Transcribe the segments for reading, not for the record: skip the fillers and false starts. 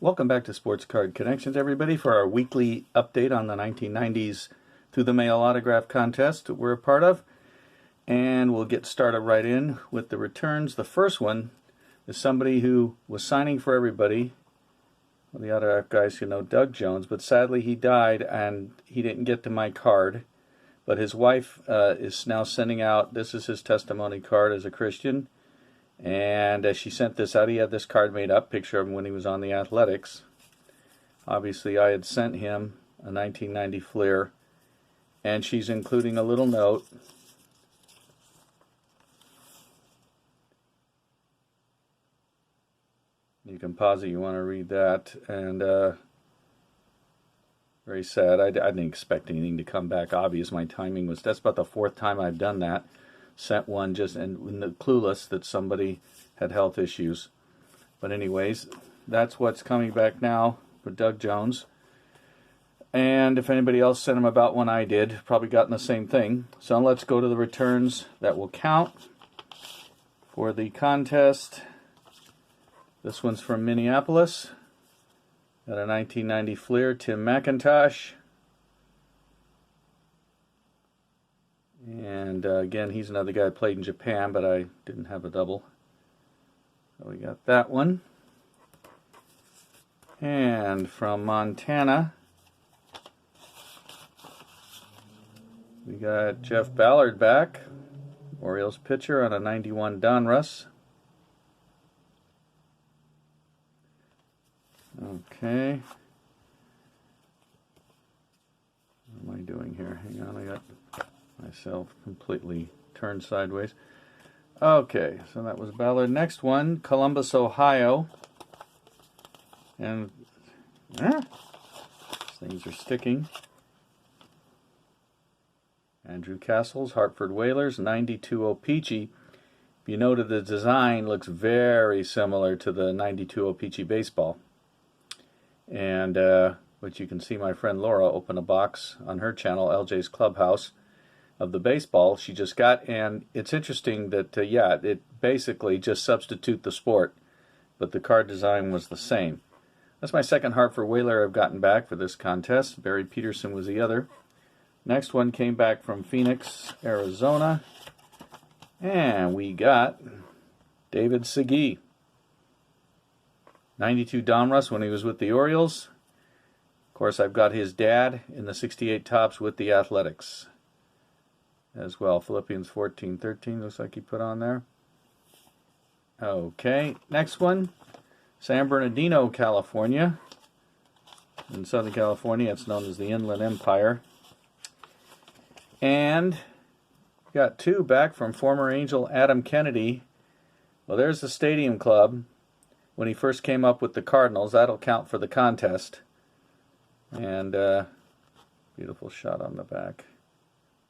Welcome back to Sports Card Connections, everybody, for our weekly update on the 1990s through the Mail Autograph contest we're a part of. And we'll get started right in with the returns. The first one is somebody who was signing for everybody. Well, the autograph guys who know Doug Jones, but sadly he died and he didn't get to my card. But his wife is now sending out, this is his testimony card as a Christian. And as she sent this out, he had this card made up, picture of him when he was on the Athletics. Obviously, I had sent him a 1990 Fleer, and she's including a little note. You can pause it, you want to read that. And very sad. I didn't expect anything to come back. Obvious, my timing was, that's about the fourth time I've done that. Sent one just and clueless that somebody had health issues. But anyways, that's what's coming back now for Doug Jones. And if anybody else sent him about one I did, probably gotten the same thing. So let's go to the returns that will count for the contest. This one's from Minneapolis. Got a 1990 Fleer, Tim McIntosh. And again, he's another guy who played in Japan, but I didn't have a double. So we got that one. And from Montana, we got Jeff Ballard back. Orioles pitcher on a 91 Donruss. Okay. What am I doing here? Hang on, I got myself completely turned sideways. Okay, so that was Ballard. Next one, Columbus, Ohio. And these things are sticking. Andrew Castles, Hartford Whalers, 92 O-Pee-Chee. If you noted, the design looks very similar to the 92 O-Pee-Chee baseball. And which you can see my friend Laura open a box on her channel, LJ's Clubhouse, of the baseball she just got. And it's interesting that, yeah, it basically just substitute the sport, but the card design was the same. That's my second Hartford Whaler I've gotten back for this contest. Barry Peterson was the other. Next one came back from Phoenix, Arizona. And we got David Segui. 92 Donruss when he was with the Orioles. Of course, I've got his dad in the 68 Topps with the Athletics as well. Philippians 14:13 looks like he put on there. Okay, next one, San Bernardino, California. In Southern California, it's known as the Inland Empire. And got two back from former Angel Adam Kennedy. Well, there's the Stadium Club when he first came up with the Cardinals. That'll count for the contest. And beautiful shot on the back.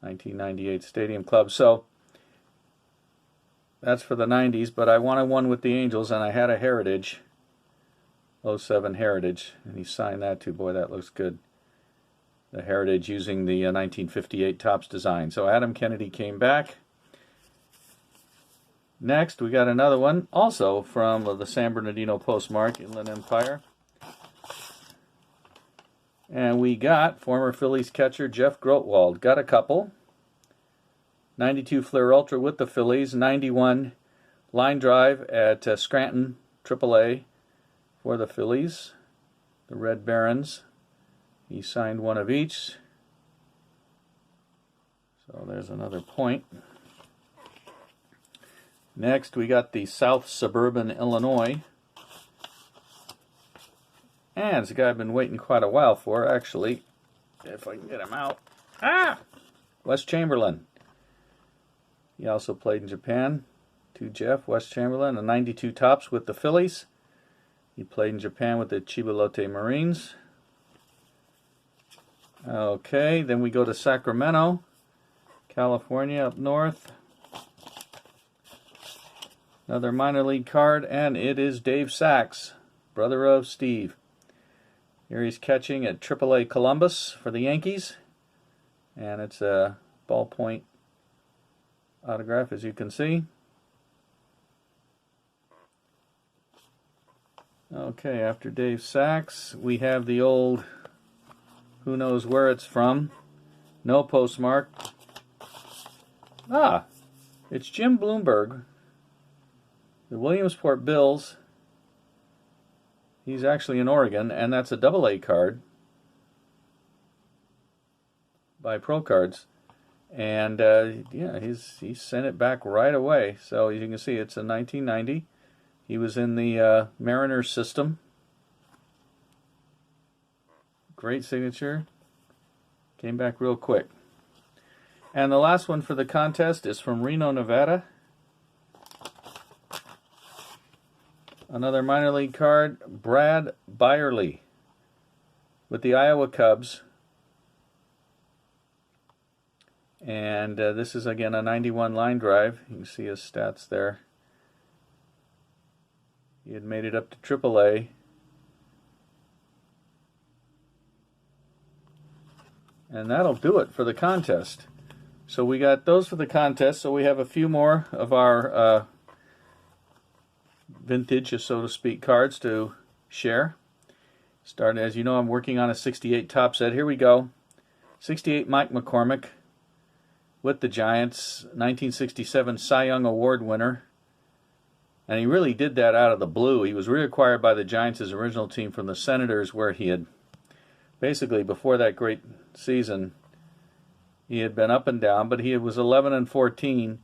1998 Stadium Club. So that's for the 90s, but I wanted one with the Angels, and I had a Heritage, 07 Heritage, and he signed that too. Boy, that looks good. The Heritage using the 1958 Topps design. So Adam Kennedy came back. Next, we got another one, also from the San Bernardino postmark, Inland Empire. And we got former Phillies catcher Jeff Grotwald. Got a couple. 92 Fleer Ultra with the Phillies. 91 Line Drive at Scranton AAA for the Phillies. The Red Barons. He signed one of each. So there's another point. Next, we got the South Suburban Illinois. And it's a guy I've been waiting quite a while for, actually. If I can get him out. Wes Chamberlain. He also played in Japan. To Jeff, Wes Chamberlain, a 92 Topps with the Phillies. He played in Japan with the Chiba-Lotte Marines. Okay, then we go to Sacramento, California, up north. Another minor league card, and it is Dave Sachs, brother of Steve. Here he's catching at AAA Columbus for the Yankees. And it's a ballpoint autograph, as you can see. Okay, after Dave Sachs, we have the old who knows where it's from. No postmark. Ah, it's Jim Bloomberg, the Williamsport Bills. He's actually in Oregon, and that's a AA card by Pro Cards. And yeah, he sent it back right away. So as you can see, it's a 1990. He was in the Mariners system. Great signature. Came back real quick. And the last one for the contest is from Reno, Nevada. Another minor league card, Brad Byerly with the Iowa Cubs. And this is again a 91 line drive. You can see his stats there. He had made it up to AAA. And that'll do it for the contest. So we got those for the contest. So we have a few more of our vintage, so to speak, cards to share. Starting, as you know, I'm working on a 68 top set. Here we go. 68 Mike McCormick with the Giants, 1967 Cy Young Award winner. And he really did that out of the blue. He was reacquired by the Giants' original team from the Senators, where he had basically, before that great season, he had been up and down, but he was 11-14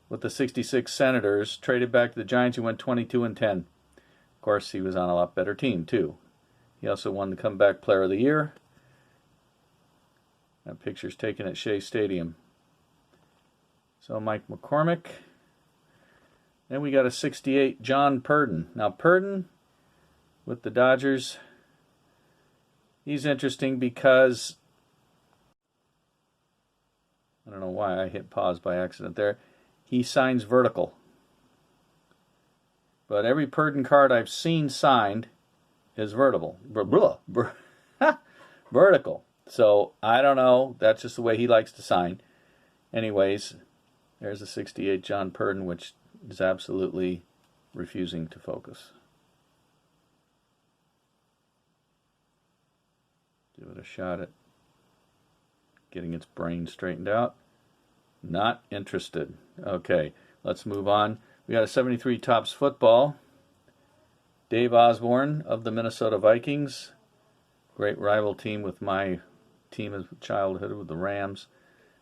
with the 66 Senators. Traded back to the Giants, he went 22-10. Of course, he was on a lot better team, too. He also won the Comeback Player of the Year. That picture's taken at Shea Stadium. So Mike McCormick. Then we got a 68 John Purdon. Now Purdon with the Dodgers, he's interesting because, I don't know why I hit pause by accident there, he signs vertical. But every Purdon card I've seen signed is vertical. Vertical. So I don't know, that's just the way he likes to sign. Anyways, there's a 68 John Purdon, which is absolutely refusing to focus. Give it a shot at getting its brain straightened out. Not interested. Okay, let's move on. We got a 73 Topps football. Dave Osborne of the Minnesota Vikings. Great rival team with my team of childhood with the Rams.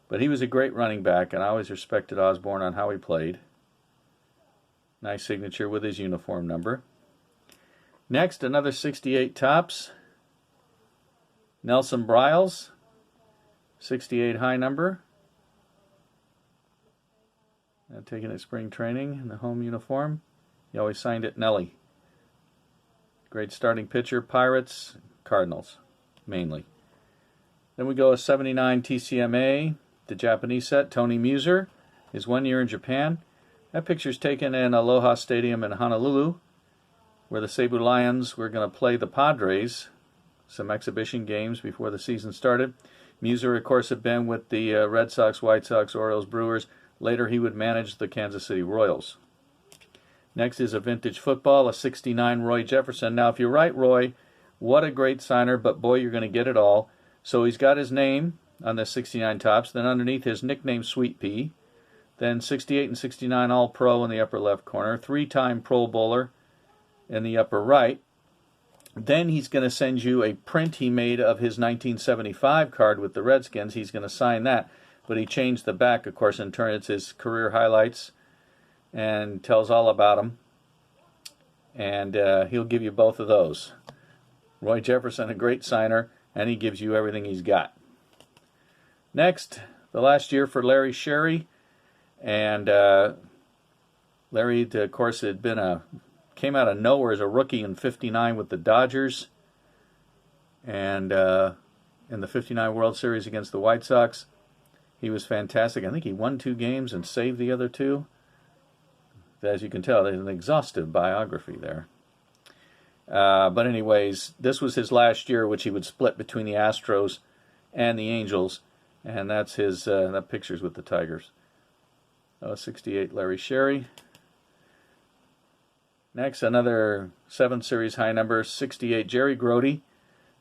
But he was a great running back, and I always respected Osborne on how he played. Nice signature with his uniform number. Next, another 68 Topps. Nelson Bryles, 68 high number. Taking it spring training in the home uniform. He always signed it Nelly. Great starting pitcher, Pirates, Cardinals, mainly. Then we go a 79 TCMA, the Japanese set, Tony Muser, his 1 year in Japan. That picture's taken in Aloha Stadium in Honolulu, where the Cebu Lions were going to play the Padres, some exhibition games before the season started. Muser, of course, had been with the Red Sox, White Sox, Orioles, Brewers. Later, he would manage the Kansas City Royals. Next is a vintage football, a 69 Roy Jefferson. Now, if you're right, Roy, what a great signer, but boy, you're going to get it all. So he's got his name on the 69 Topps, then underneath his nickname, Sweet Pea. Then 68 and 69 All-Pro in the upper left corner, 3-time Pro Bowler in the upper right. Then he's going to send you a print he made of his 1975 card with the Redskins. He's going to sign that. But he changed the back, of course, in turn. It's his career highlights and tells all about him. And he'll give you both of those. Roy Jefferson, a great signer, and he gives you everything he's got. Next, the last year for Larry Sherry. And Larry, of course, had been came out of nowhere as a rookie in '59 with the Dodgers. And in the '59 World Series against the White Sox, he was fantastic. I think he won 2 games and saved the other 2. As you can tell, there's an exhaustive biography there. But anyways, this was his last year, which he would split between the Astros and the Angels. And that's his, that picture's with the Tigers. 68 Larry Sherry. Next, another 7 Series high number, 68, Jerry Grody,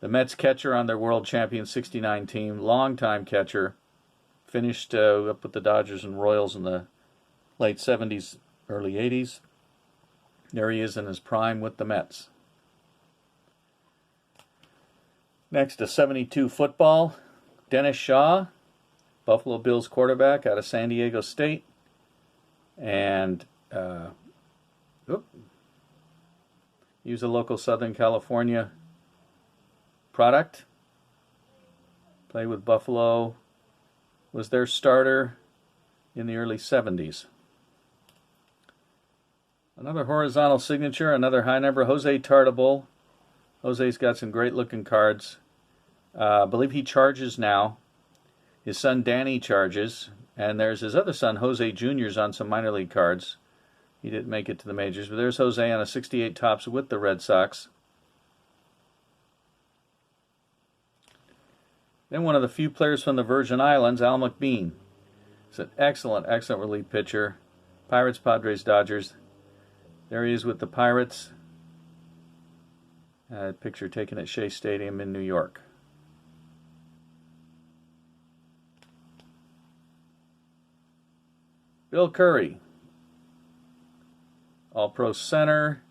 the Mets catcher on their World Champion 69 team, longtime catcher, finished up with the Dodgers and Royals in the late 70s, early 80s. There he is in his prime with the Mets. Next, a 72 football, Dennis Shaw, Buffalo Bills quarterback out of San Diego State. And he was a local Southern California product. Played with Buffalo. Was their starter in the early 70s. Another horizontal signature, another high number, Jose Tartabull. Jose's got some great looking cards. I believe he charges now. His son Danny charges. And there's his other son, Jose Jr.'s on some minor league cards. He didn't make it to the majors, but there's Jose on a 68 Topps with the Red Sox. Then one of the few players from the Virgin Islands, Al McBean. He's an excellent, excellent relief pitcher. Pirates, Padres, Dodgers. There he is with the Pirates. Picture taken at Shea Stadium in New York. Bill Curry, All-Pro center,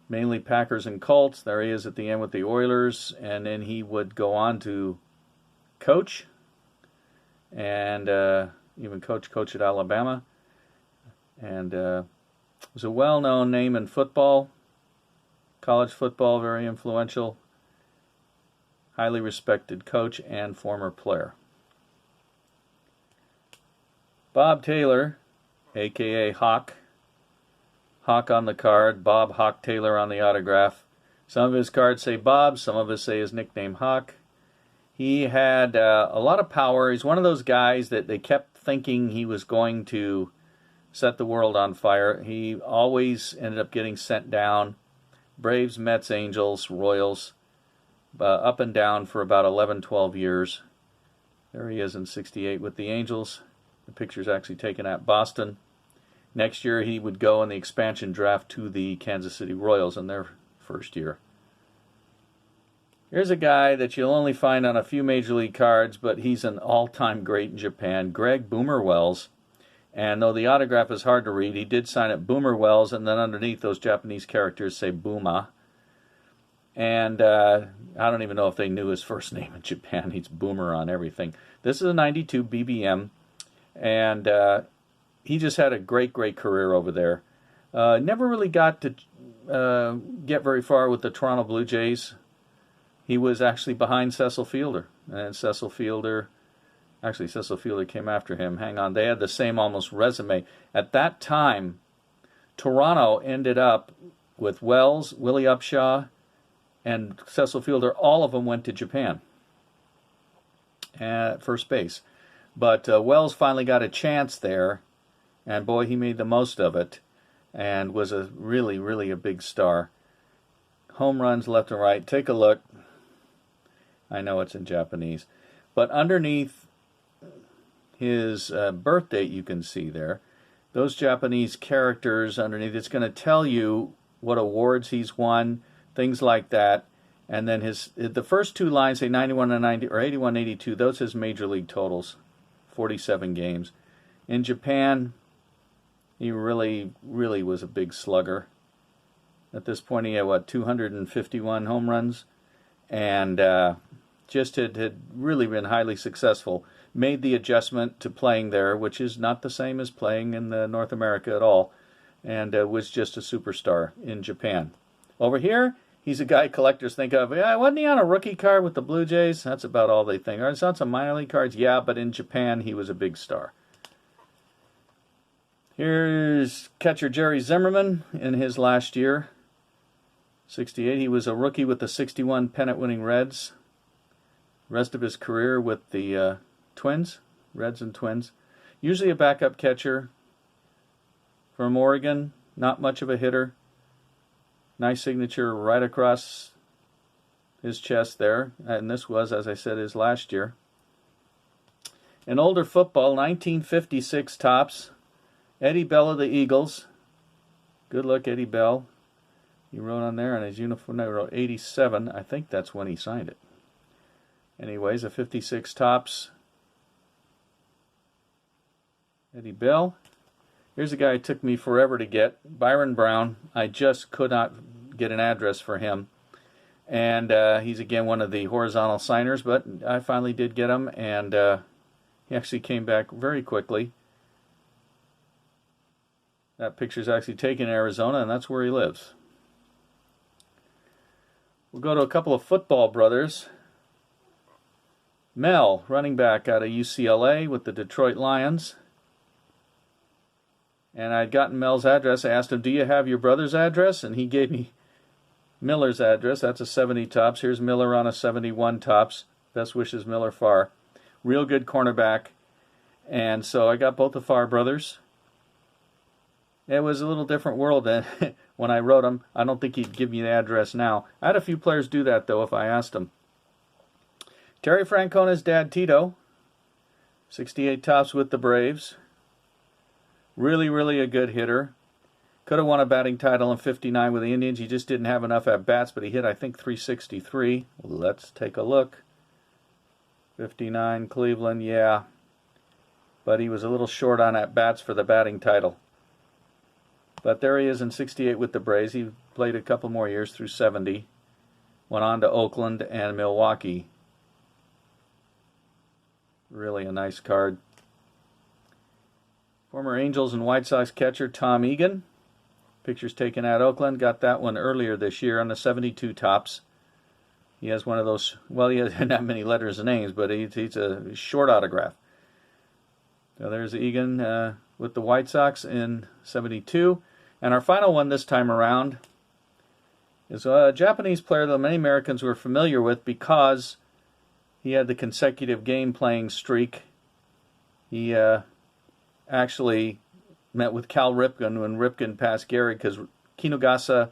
mainly Packers and Colts. There he is at the end with the Oilers, and then he would go on to coach, and even coach at Alabama, and was a well-known name in football, college football, very influential, highly respected coach and former player. Bob Taylor, a.k.a. Hawk. Hawk on the card, Bob Hawk Taylor on the autograph. Some of his cards say Bob, some of us say his nickname Hawk. He had a lot of power. He's one of those guys that they kept thinking he was going to set the world on fire. He always ended up getting sent down. Braves, Mets, Angels, Royals, up and down for about 11, 12 years. There he is in 68 with the Angels. The picture's actually taken at Boston. Next year he would go in the expansion draft to the Kansas City Royals in their first year. Here's a guy that you'll only find on a few Major League cards, but he's an all-time great in Japan, Greg Boomer Wells. And though the autograph is hard to read, he did sign it Boomer Wells, and then underneath those Japanese characters say Booma. And I don't even know if they knew his first name in Japan. He's Boomer on everything. This is a 92 BBM. And he just had a great, great career over there. Never really got to get very far with the Toronto Blue Jays. He was actually behind Cecil Fielder. And Cecil Fielder came after him. Hang on, they had the same almost resume. At that time, Toronto ended up with Wells, Willie Upshaw, and Cecil Fielder. All of them went to Japan at first base. But Wells finally got a chance there, and boy, he made the most of it, and was a really, really a big star. Home runs left and right. Take a look. I know it's in Japanese. But underneath his birth date, you can see there, those Japanese characters underneath, it's going to tell you what awards he's won, things like that. And then the first two lines say 91 and 90, or 81, 82, those his major league totals. 47 games. In Japan, he really, really was a big slugger. At this point, he had, 251 home runs? And just had really been highly successful. Made the adjustment to playing there, which is not the same as playing in North America at all. And was just a superstar in Japan. Over here, he's a guy collectors think of. Yeah, wasn't he on a rookie card with the Blue Jays? That's about all they think. Or it's on some minor league cards. Yeah, but in Japan, he was a big star. Here's catcher Jerry Zimmerman in his last year. 68. He was a rookie with the 61 pennant-winning Reds. Rest of his career with the Twins, Reds and Twins. Usually a backup catcher from Oregon. Not much of a hitter. Nice signature right across his chest there. And this was, as I said, his last year. In older football, 1956 Topps. Eddie Bell of the Eagles. Good luck, Eddie Bell. He wrote on there on his uniform, he wrote 87. I think that's when he signed it. Anyways, a 56 Topps. Eddie Bell. Here's a guy it took me forever to get, Byron Brown. I just could not get an address for him. And he's again one of the horizontal signers, but I finally did get him, and he actually came back very quickly. That picture's actually taken in Arizona, and that's where he lives. We'll go to a couple of football brothers. Mel, running back out of UCLA with the Detroit Lions. And I'd gotten Mel's address. I asked him, do you have your brother's address? And he gave me Miller's address. That's a 70 Topps. Here's Miller on a 71 Topps. Best wishes, Miller Farr. Real good cornerback. And so I got both the Farr brothers. It was a little different world then. When I wrote him, I don't think he'd give me the address now. I had a few players do that, though, if I asked him. Terry Francona's dad, Tito. 68 Topps with the Braves. Really, really a good hitter. Could have won a batting title in '59 with the Indians. He just didn't have enough at-bats, but he hit, I think, 363. Let's take a look. 59, Cleveland, yeah. But he was a little short on at-bats for the batting title. But there he is in 68 with the Braves. He played a couple more years through 70. Went on to Oakland and Milwaukee. Really a nice card. Former Angels and White Sox catcher Tom Egan. Pictures taken at Oakland. Got that one earlier this year on the 72 Topps. He has one of those, well, he has not many letters and names, but he's a short autograph. So there's Egan with the White Sox in 72. And our final one this time around is a Japanese player that many Americans were familiar with because he had the consecutive game playing streak. He actually met with Cal Ripken when Ripken passed Gehrig because Kinugasa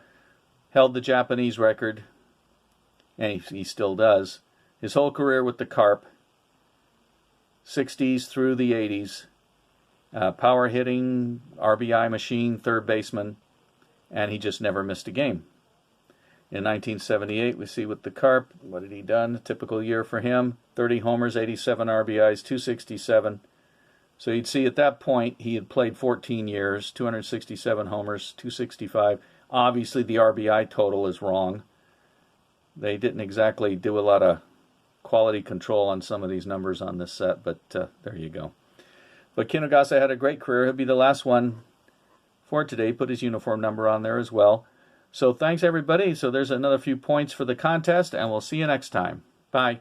held the Japanese record, and he still does, his whole career with the Carp, 60s through the 80s. Power hitting, RBI machine, third baseman, and he just never missed a game. In 1978, we see with the Carp, what had he done? A typical year for him, 30 homers, 87 RBIs, 267. So you'd see at that point he had played 14 years, 267 homers, 265. Obviously the RBI total is wrong. They didn't exactly do a lot of quality control on some of these numbers on this set, but there you go. But Kinugasa had a great career. He'll be the last one for today. Put his uniform number on there as well. So thanks, everybody. So there's another few points for the contest, and we'll see you next time. Bye.